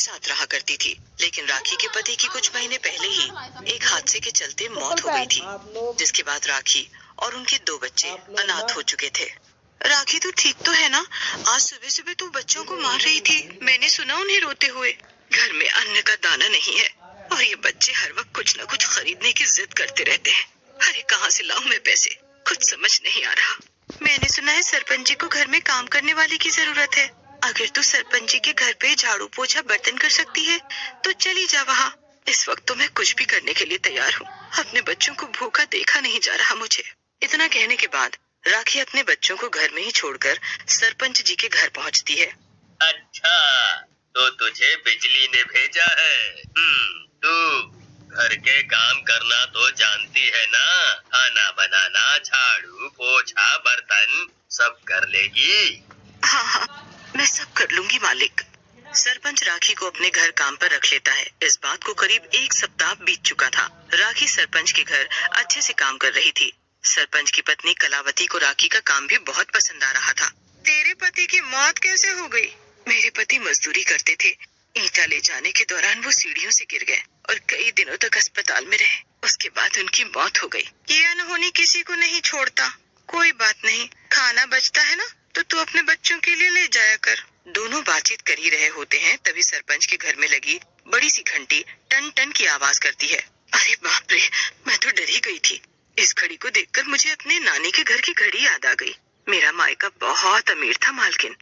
साथ रहा करती थी, लेकिन राखी के पति की कुछ महीने पहले ही एक हादसे के चलते मौत हो गई थी, जिसके बाद राखी और उनके 2 बच्चे अनाथ हो चुके थे। राखी तो ठीक तो है ना? आज सुबह सुबह तो बच्चों को मार रही थी, मैंने सुना उन्हें रोते हुए। घर में अन्न का दाना नहीं है और ये बच्चे हर वक्त कुछ न कुछ खरीदने की जिद करते रहते हैं। अरे कहाँ से लाऊं मैं पैसे, कुछ समझ नहीं आ रहा। मैंने सुना है सरपंच जी को घर में काम करने वाले की जरूरत है। अगर तू सरपंच जी के घर पे झाड़ू पोछा बर्तन कर सकती है तो चली जा वहाँ। इस वक्त तो मैं कुछ भी करने के लिए तैयार हूँ। अपने बच्चों को भूखा देखा नहीं जा रहा मुझे। इतना कहने के बाद राखी अपने बच्चों को घर में ही छोड़कर सरपंच जी के घर पहुँचती है। अच्छा, तो तुझे बिजली ने भेजा है। तू घर के काम करना तो जानती है ना? खाना बनाना, झाड़ू पोछा बर्तन सब कर लेगी? हाँ हाँ, मैं सब कर लूंगी मालिक। सरपंच राखी को अपने घर काम पर रख लेता है। इस बात को करीब 1 सप्ताह बीत चुका था। राखी सरपंच के घर अच्छे से काम कर रही थी। सरपंच की पत्नी कलावती को राखी का काम भी बहुत पसंद आ रहा था। तेरे पति की मौत कैसे हो गई? मेरे पति मजदूरी करते थे। ईंटा ले जाने के दौरान वो सीढ़ियों से गिर गए और कई दिनों तक अस्पताल में रहे। उसके बाद उनकी मौत हो गई। ये अनहोनी किसी को नहीं छोड़ता। कोई बात नहीं, खाना बचता है ना तो तू अपने बच्चों के लिए ले जाया कर। दोनों बातचीत कर ही रहे होते हैं, तभी सरपंच के घर में लगी बड़ी सी घंटी टन टन की आवाज करती है। अरे बाप रे, मैं तो डर ही गई थी। इस घड़ी को देखकर मुझे अपने नानी के घर की घड़ी याद आ गई। मेरा मायका बहुत अमीर था मालकिन,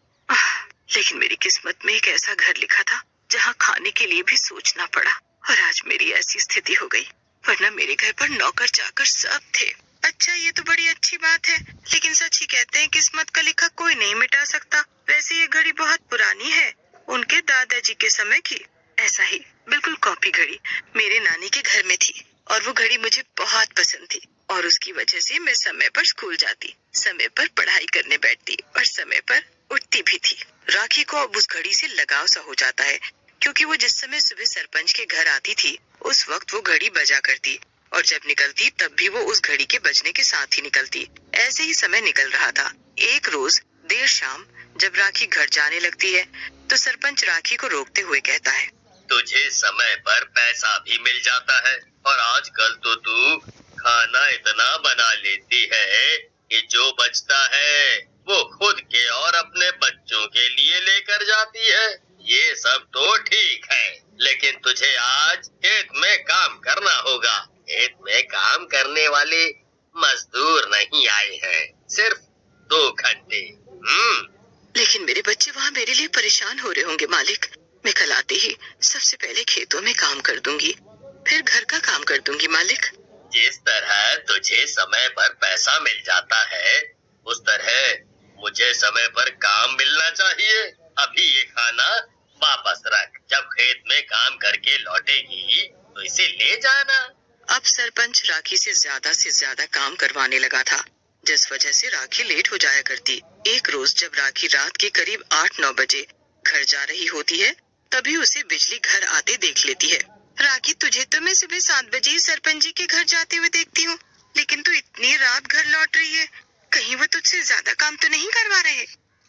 लेकिन मेरी किस्मत में एक ऐसा घर लिखा था जहाँ खाने के लिए भी सोचना पड़ा और आज मेरी ऐसी स्थिति हो गई, वरना मेरे घर पर नौकर चाकर सब थे। अच्छा, ये तो बड़ी अच्छी बात है, लेकिन सच ही कहते हैं किस्मत का लिखा कोई नहीं मिटा सकता। वैसे ये घड़ी बहुत पुरानी है, उनके दादाजी के समय की। ऐसा ही बिल्कुल कॉपी घड़ी मेरे नानी के घर में थी और वो घड़ी मुझे बहुत पसंद थी और उसकी वजह से मैं समय पर स्कूल जाती, समय पर पढ़ाई करने बैठती और समय पर उठती भी थी। राखी को अब उस घड़ी से लगाव सा हो जाता है, क्योंकि वो जिस समय सुबह सरपंच के घर आती थी उस वक्त वो घड़ी बजा करती और जब निकलती तब भी वो उस घड़ी के बजने के साथ ही निकलती। ऐसे ही समय निकल रहा था। एक रोज देर शाम जब राखी घर जाने लगती है तो सरपंच राखी को रोकते हुए कहता है, तुझे समय पर पैसा भी मिल जाता है और आजकल तो तू खाना इतना बना लेती है कि जो बचता है वो खुद के और अपने बच्चों के लिए लेकर जाती है। ये सब तो ठीक है, लेकिन तुझे आज खेत में काम करना होगा। खेत में काम करने वाले मजदूर नहीं आए हैं, सिर्फ 2 घंटे। लेकिन मेरे बच्चे वहाँ मेरे लिए परेशान हो रहे होंगे मालिक। मैं कल आते ही सबसे पहले खेतों में काम कर दूंगी, फिर घर का काम कर दूंगी मालिक। जिस तरह तुझे समय पर पैसा मिल जाता है उस तरह मुझे समय पर काम मिलना चाहिए। अभी ये खाना वापस रख, जब खेत में काम करके लौटेगी तो इसे ले जाना। अब सरपंच राखी से ज्यादा काम करवाने लगा था, जिस वजह से राखी लेट हो जाया करती। एक रोज जब राखी रात के करीब 8-9 बजे घर जा रही होती है तभी उसे बिजली घर आते देख लेती है। राखी, तुझे तो मैं सुबह 7 बजे ही सरपंच जी के घर जाते हुए देखती हूँ, लेकिन तू इतनी रात घर लौट रही है। कहीं वो तुझसे ज्यादा काम तो नहीं करवा रहे?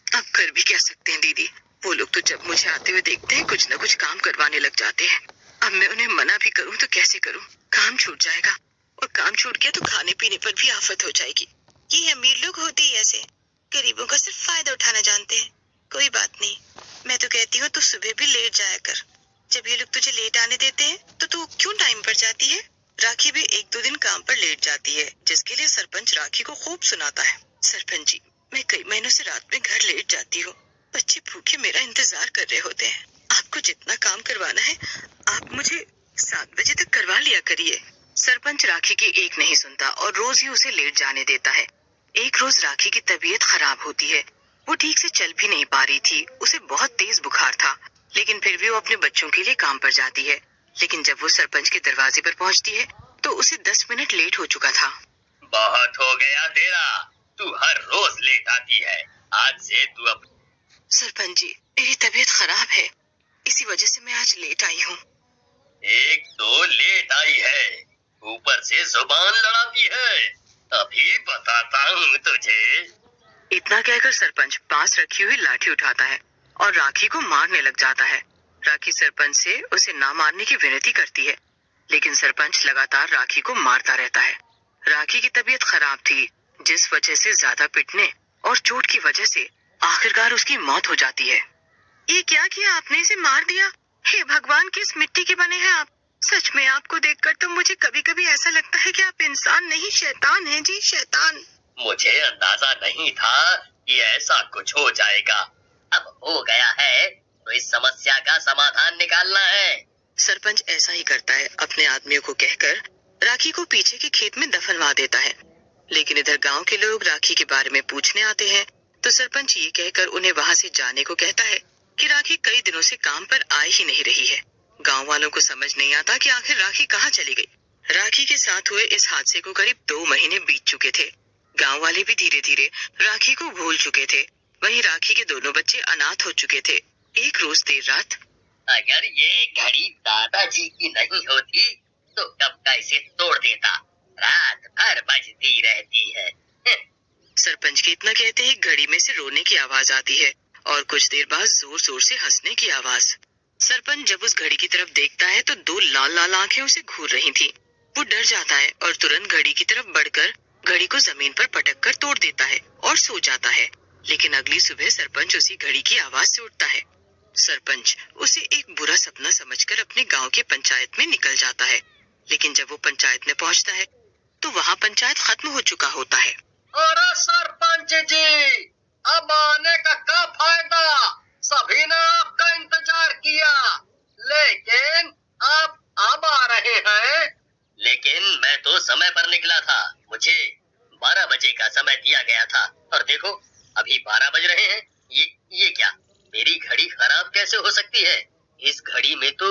अब कर भी क्या सकते हैं दीदी, वो लोग तो जब मुझे आते हुए देखते हैं कुछ न कुछ काम करवाने लग जाते हैं। अब मैं उन्हें मना भी करूँ तो कैसे करूँ? काम छूट जाएगा और काम छूट गया तो खाने पीने पर भी आफत हो जाएगी। ये अमीर लोग होते ही ऐसे, गरीबों का सिर्फ फायदा उठाना जानते हैं। कोई बात नहीं, मैं तो कहती हूँ तू सुबह भी लेट जाया कर। जब ये लोग तुझे लेट आने देते हैं तो तू क्यों टाइम पर जाती है? राखी भी 1-2 दिन काम पर लेट जाती है, जिसके लिए सरपंच राखी को खूब सुनाता है। सरपंच जी, मैं कई महीनों से रात में घर लेट जाती हूँ। बच्चे भूखे मेरा इंतजार कर रहे होते हैं। आपको जितना काम करवाना है आप मुझे 7 बजे तक करवा लिया करिए। सरपंच राखी की एक नहीं सुनता और रोज ही उसे लेट जाने देता है। एक रोज राखी की तबीयत खराब होती है। वो ठीक से चल भी नहीं पा रही थी, उसे बहुत तेज बुखार था, लेकिन फिर भी वो अपने बच्चों के लिए काम पर जाती है। लेकिन जब वो सरपंच के दरवाजे पर पहुंचती है तो उसे 10 मिनट लेट हो चुका था। बहुत हो गया तेरा, तू हर रोज लेट आती है। आज से तू अब... सरपंच जी, मेरी तबीयत खराब है, इसी वजह से मैं आज लेट आई हूँ। एक तो लेट आई है, ऊपर से जुबान लड़ाती है। अभी बताता हूँ तुझे। इतना कहकर सरपंच पास रखी हुई लाठी उठाता है और राखी को मारने लग जाता है। राखी सरपंच से उसे ना मारने की विनती करती है, लेकिन सरपंच लगातार राखी को मारता रहता है। राखी की तबीयत खराब थी, जिस वजह से ज्यादा पिटने और चोट की वजह से आखिरकार उसकी मौत हो जाती है। ये क्या किया आपने, इसे मार दिया? हे भगवान, किस मिट्टी के बने हैं आप? सच में आपको देखकर तो मुझे कभी कभी ऐसा लगता है कि आप इंसान नहीं शैतान हैं जी, शैतान। मुझे अंदाजा नहीं था कि ऐसा कुछ हो जाएगा। अब हो गया है तो इस समस्या का समाधान निकालना है। सरपंच ऐसा ही करता है, अपने आदमियों को कहकर राखी को पीछे के खेत में दफनवा देता है। लेकिन इधर गांव के लोग राखी के बारे में पूछने आते हैं, तो सरपंच ये कहकर उन्हें वहां से जाने को कहता है कि राखी कई दिनों से काम पर आ ही नहीं रही है। गांव वालों को समझ नहीं आता कि आखिर राखी कहाँ चली गई। राखी के साथ हुए इस हादसे को करीब 2 महीने बीत चुके थे। गांव वाले भी धीरे धीरे राखी को भूल चुके थे। वहीं राखी के दोनों बच्चे अनाथ हो चुके थे। एक रोज देर रात, अगर ये घड़ी दादाजी की नहीं होती तो कब का इसे तोड़ देता। रात भर बजती रहती है। सरपंच के इतना कहते ही घड़ी में से रोने की आवाज आती है और कुछ देर बाद जोर जोर से हंसने की आवाज। सरपंच जब उस घड़ी की तरफ देखता है तो 2 लाल लाल आंखें उसे घूर रही थी। वो डर जाता है और तुरंत घड़ी की तरफ बढ़कर घड़ी को जमीन पर पटक कर तोड़ देता है और सो जाता है। लेकिन अगली सुबह सरपंच उसी घड़ी की आवाज से उठता है। सरपंच उसे एक बुरा सपना समझकर अपने गांव के पंचायत में निकल जाता है। लेकिन जब वो पंचायत में पहुंचता है तो वहाँ पंचायत खत्म हो चुका होता है। अरे सरपंच जी, अब आने का क्या फायदा? सभी ने आपका इंतजार किया, लेकिन आप अब आ रहे हैं। लेकिन मैं तो समय पर निकला था। मुझे 12 बजे का समय दिया गया था और देखो अभी 12 बज रहे हैं। ये क्या? मेरी घड़ी खराब कैसे हो सकती है? इस घड़ी में तो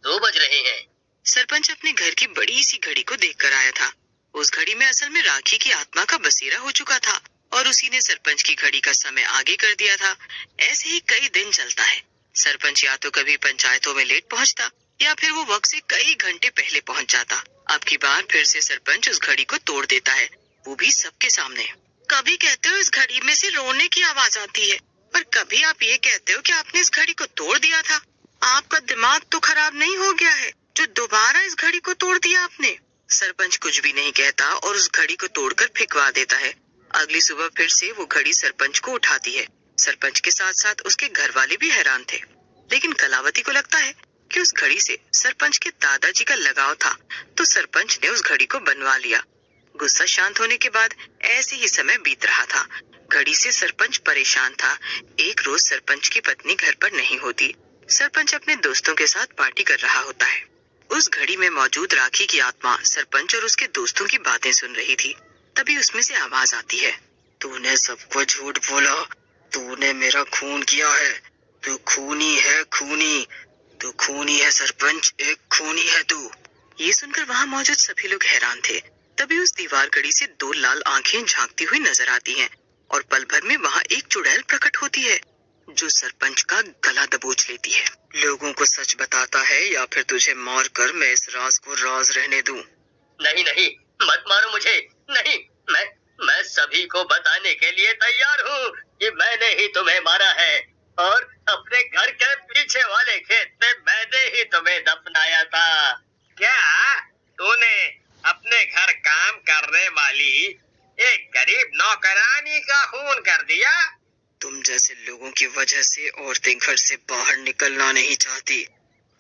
2 बज रहे हैं। सरपंच अपने घर की बड़ी सी घड़ी को देखकर आया था। उस घड़ी में असल में राखी की आत्मा का बसेरा हो चुका था और उसी ने सरपंच की घड़ी का समय आगे कर दिया था। ऐसे ही कई दिन चलता है। सरपंच या तो कभी पंचायतों में लेट पहुंचता या फिर वो वक्त से कई घंटे पहले पहुंच जाता। अब की बार फिर से सरपंच उस घड़ी को तोड़ देता है, वो भी सबके सामने। कभी कहते हो इस घड़ी में से रोने की आवाज आती है, पर कभी आप ये कहते हो कि आपने इस घड़ी को तोड़ दिया था। आपका दिमाग तो खराब नहीं हो गया है जो दोबारा इस घड़ी को तोड़ दिया आपने? सरपंच कुछ भी नहीं कहता और उस घड़ी को तोड़कर फेंकवा देता है। अगली सुबह फिर से वो घड़ी सरपंच को उठाती है। सरपंच के साथ साथ उसके घर वाले भी हैरान थे। लेकिन कलावती को लगता है कि उस घड़ी से सरपंच के दादाजी का लगाव था, तो सरपंच ने उस घड़ी को बनवा लिया। गुस्सा शांत होने के बाद ऐसे ही समय बीत रहा था। घड़ी से सरपंच परेशान था। एक रोज सरपंच की पत्नी घर पर नहीं होती। सरपंच अपने दोस्तों के साथ पार्टी कर रहा होता है। उस घड़ी में मौजूद राखी की आत्मा सरपंच और उसके दोस्तों की बातें सुन रही थी। तभी उसमें से आवाज आती है, तूने सबको झूठ बोला, तूने मेरा खून किया है, तू खूनी है, खूनी, तू खूनी है सरपंच, एक खूनी है तू। ये सुनकर वहाँ मौजूद सभी लोग हैरान थे। तभी उस दीवार घड़ी से 2 लाल आंखें झांकती हुई नजर आती हैं और पल भर में वहाँ एक चुड़ैल प्रकट होती है जो सरपंच का गला दबोच लेती है। लोगों को सच बताता है या फिर तुझे मारकर मैं इस राज को राज रहने दूं? नहीं नहीं, मत मारो मुझे, नहीं। मैं सभी को बताने के लिए तैयार हूँ कि मैंने ही तुम्हें मारा है और अपने घर के पीछे वाले खेत में मैंने ही तुम्हें दफनाया था। क्या तूने अपने घर काम करने वाली एक गरीब नौकरानी का खून कर दिया? तुम जैसे लोगों की वजह से औरतें घर से बाहर निकलना नहीं चाहती।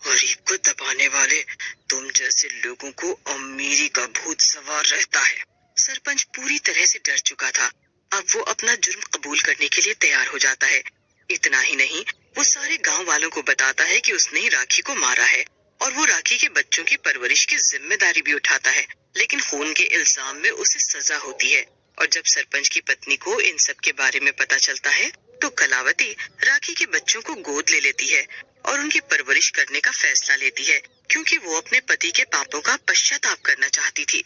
गरीब को दबाने वाले तुम जैसे लोगों को अमीरी का भूत सवार रहता है। सरपंच पूरी तरह से डर चुका था। अब वो अपना जुर्म कबूल करने के लिए तैयार हो जाता है। इतना ही नहीं, वो सारे गांव वालों को बताता है कि उसने ही राखी को मारा है और वो राखी के बच्चों की परवरिश की जिम्मेदारी भी उठाता है। लेकिन खून के इल्जाम में उसे सजा होती है और जब सरपंच की पत्नी को इन सब के बारे में पता चलता है तो कलावती राखी के बच्चों को गोद ले लेती है और उनकी परवरिश करने का फैसला लेती है, क्योंकि वो अपने पति के पापों का पश्चाताप करना चाहती थी।